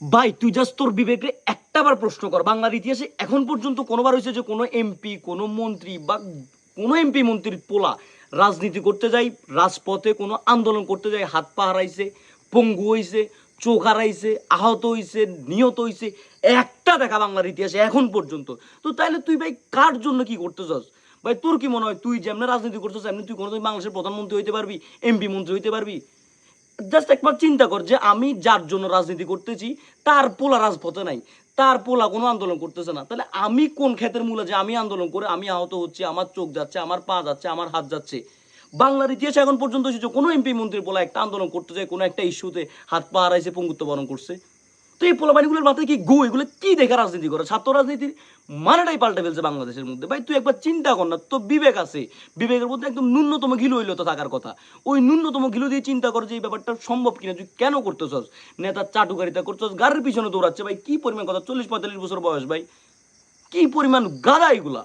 ভাই তুই জাস্ট তোর বিবেকে একটাবার প্রশ্ন কর, বাংলার ইতিহাসে এখন পর্যন্ত কোনোবার হয়েছে যে কোনো এমপি, কোনো মন্ত্রী বা কোনো এমপি মন্ত্রীর পোলা রাজনীতি করতে যাই, রাজপথে কোনো আন্দোলন করতে যাই, হাত পা হারাইছে, পঙ্গু হইছে, চোখ হারাইছে, আহত হইছে, নিহত হইছে, একটা দেখা বাংলার ইতিহাসে এখন পর্যন্ত? তো তাইলে তুই ভাই কার জন্য কি করতে চাস? ভাই তোর কি মনে হয় তুই যেমন রাজনীতি করতেছ এমনি তুই কোনোদিন বাংলাদেশের প্রধানমন্ত্রী হইতে পারবি, এমপি মন্ত্রী হইতে পারবি? জাস্ট একবার চিন্তা কর যে আমি যার জন্য রাজনীতি করতেছি তার পোলা রাজপথে নাই, তার পোলা কোনো আন্দোলন করতেছে না, তাহলে আমি কোন ক্ষেতের মূলে যে আমি আন্দোলন করে আমি আহত হচ্ছি, আমার চোখ যাচ্ছে, আমার পা যাচ্ছে, আমার হাত যাচ্ছে? বাংলার ইতিহাসে এখন পর্যন্ত এসেছে কোনো এমপি মন্ত্রীর পোলা একটা আন্দোলন করতে যায়, কোনো একটা ইস্যুতে হাত পা হারাইছে, পঙ্গুত্ব বরণ করছে? তো এই পোলাপানিগুলোর মাথায় কি গো? এগুলো কি দেখে রাজনীতি করে? ছাত্র রাজনীতির মানেটাই পাল্টে ফেলছে বাংলাদেশের মধ্যে। ভাই তুই একবার চিন্তা কর না, তো বিবেক আছে, বিবেকের মধ্যে একদম ন্যূনতম ঘিলু হইলো তো থাকার কথা। ওই ন্যূনতম ঘিলু দিয়ে চিন্তা কর যে এই ব্যাপারটা সম্ভব কিনা, তুই কেন করতেছস? নেতার চাটুকারিতা করছস, গাড়ির পিছনে দৌড়াচ্ছে ভাই, কি পরিমাণ কথা, 40-45 বছর বয়স ভাই, কি পরিমাণ গাধা এগুলা।